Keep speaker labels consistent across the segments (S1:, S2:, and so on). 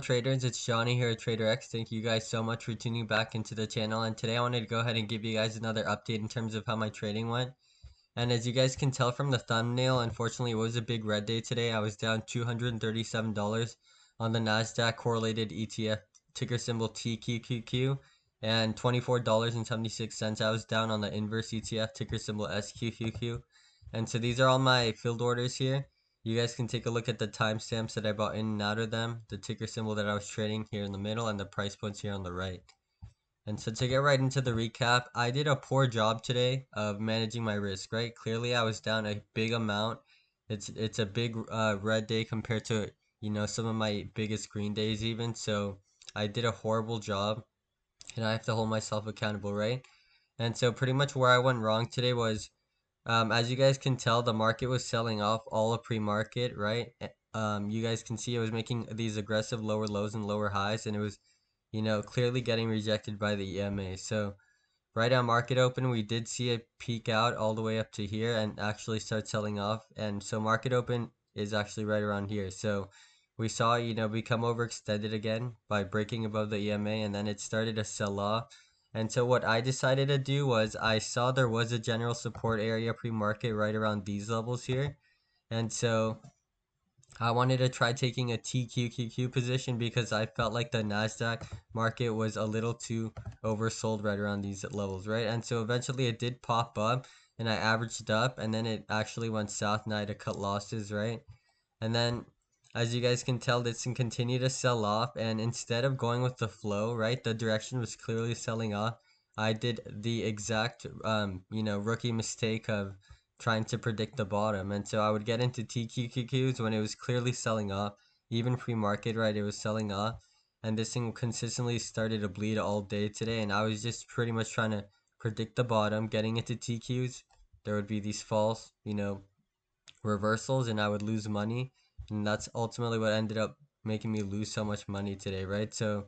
S1: traders? It's Johnny here at Trader X. Thank you guys so much for tuning back into the channel. And today I wanted to go ahead and give you guys another update in terms of how my trading went. And as you guys can tell from the thumbnail, unfortunately it was a big red day today. I was down $237 on the NASDAQ correlated ETF ticker symbol TQQQ and $24.76 I was down on the inverse ETF ticker symbol SQQQ. And so these are all my filled orders here. You guys can take a look at the timestamps that I bought in and out of them, the ticker symbol that I was trading here in the middle, and the price points here on the right. And so to get right into the recap, I did a poor job today of managing my risk, right? Clearly I was down a big amount. It's a big red day compared to, some of my biggest green days even. So I did a horrible job and I have to hold myself accountable, right? And so pretty much where I went wrong today was as you guys can tell, the market was selling off all of pre-market, right? You guys can see it was making these aggressive lower lows and lower highs, and it was, clearly getting rejected by the EMA. So right on market open, we did see it peak out all the way up to here and actually start selling off. And so market open is actually right around here. So we saw, become overextended again by breaking above the EMA, and then it started to sell off. And so what I decided to do was I saw there was a general support area pre-market right around these levels here. And so I wanted to try taking a TQQQ position because I felt like the NASDAQ market was a little too oversold right around these levels, right? And so eventually it did pop up and I averaged up and then it actually went south and I had to cut losses, right? And then as you guys can tell, this can continue to sell off. And instead of going with the flow, right, the direction was clearly selling off. I did the exact, rookie mistake of trying to predict the bottom. And so I would get into TQQQs when it was clearly selling off. Even pre-market, right, it was selling off. And this thing consistently started to bleed all day today. And I was just pretty much trying to predict the bottom, getting into TQs. There would be these false, reversals and I would lose money. And that's ultimately what ended up making me lose so much money today, right? So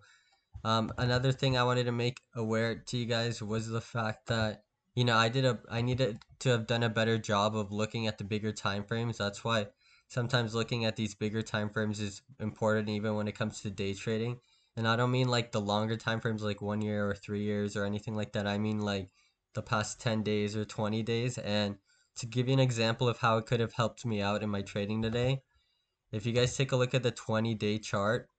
S1: another thing I wanted to make aware to you guys was the fact that I needed to have done a better job of looking at the bigger time frames. That's why sometimes looking at these bigger time frames is important even when it comes to day trading. And I don't mean like the longer time frames like 1 year or 3 years or anything like that. I mean like the past 10 days or 20 days. And to give you an example of how it could have helped me out in my trading today, if you guys take a look at the 20-day chart,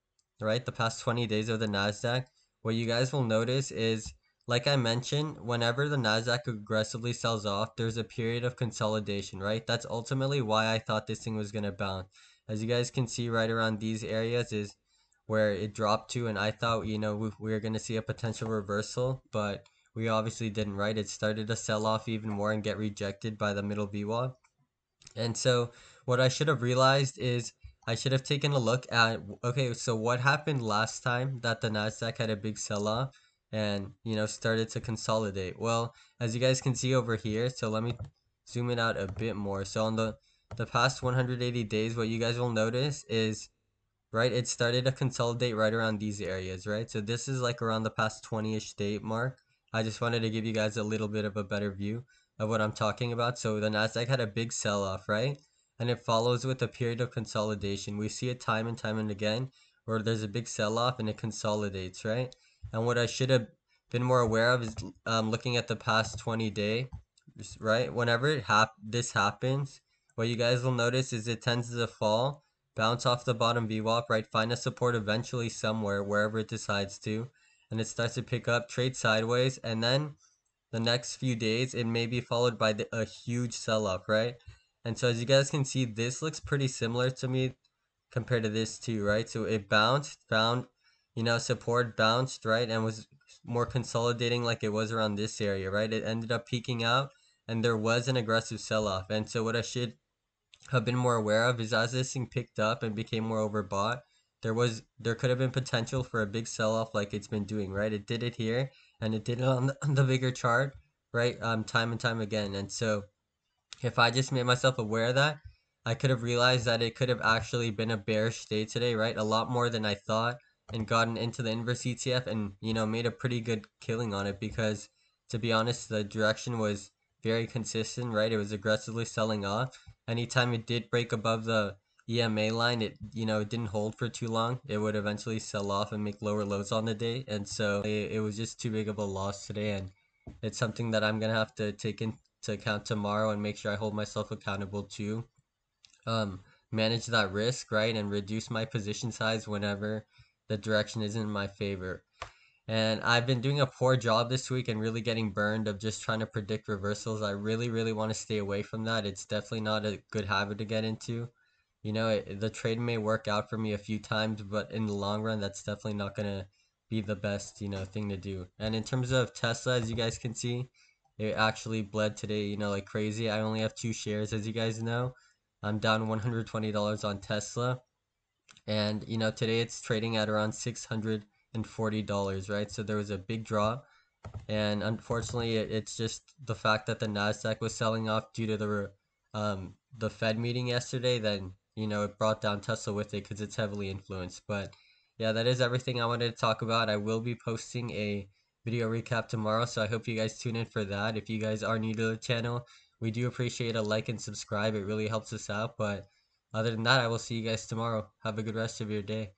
S1: right, the past 20 days of the NASDAQ, what you guys will notice is, like I mentioned, whenever the NASDAQ aggressively sells off, there's a period of consolidation, right? That's ultimately why I thought this thing was going to bounce. As you guys can see right around these areas is where it dropped to, and I thought, we were going to see a potential reversal, but we obviously didn't, right? It started to sell off even more and get rejected by the middle VWAP. And so what I should have realized is I should have taken a look at, okay, so what happened last time that the Nasdaq had a big sell-off and, started to consolidate? Well, as you guys can see over here, so let me zoom it out a bit more. So on the past 180 days, what you guys will notice is, right, it started to consolidate right around these areas, right? So this is like around the past 20-ish day mark. I just wanted to give you guys a little bit of a better view of what I'm talking about. So the Nasdaq had a big sell-off, right? And it follows with a period of consolidation. We see it time and again where there's a big sell-off and it consolidates, right? And what I should have been more aware of is looking at the past 20-day, right? Whenever this happens, what you guys will notice is it tends to fall, bounce off the bottom VWAP, right? Find a support eventually somewhere, wherever it decides to, and it starts to pick up, trade sideways, and then the next few days, it may be followed by a huge sell-off, right? And so as you guys can see, this looks pretty similar to me compared to this too, right? So it bounced, found, support, bounced, right? And was more consolidating like it was around this area, right? It ended up peaking out and there was an aggressive sell-off. And so what I should have been more aware of is as this thing picked up and became more overbought, there could have been potential for a big sell-off like it's been doing, right? It did it here and it did it on the bigger chart, right? Time and time again. And so if I just made myself aware of that, I could have realized that it could have actually been a bearish day today, right? A lot more than I thought, and gotten into the inverse ETF and, made a pretty good killing on it because, to be honest, the direction was very consistent, right? It was aggressively selling off. Anytime it did break above the EMA line, it didn't hold for too long. It would eventually sell off and make lower lows on the day, and so it was just too big of a loss today, and it's something that I'm gonna have to take into account tomorrow and make sure I hold myself accountable to. Um, Manage that risk, right, and reduce my position size whenever the direction isn't in my favor. And I've been doing a poor job this week and really getting burned of just trying to predict reversals. I really, really want to stay away from that. It's definitely not a good habit to get into. The trade may work out for me a few times, but in the long run, that's definitely not gonna be the best, thing to do. And in terms of Tesla, as you guys can see, it actually bled today, like crazy. I only have 2 shares, as you guys know. I'm down $120 on Tesla. And today it's trading at around $640, right? So there was a big draw, and unfortunately, it's just the fact that the Nasdaq was selling off due to the Fed meeting yesterday. Then it brought down Tesla with it because it's heavily influenced. But yeah, that is everything I wanted to talk about. I will be posting a video recap tomorrow, so I hope you guys tune in for that. If you guys are new to the channel, we do appreciate a like and subscribe. It really helps us out. But other than that, I will see you guys tomorrow. Have a good rest of your day.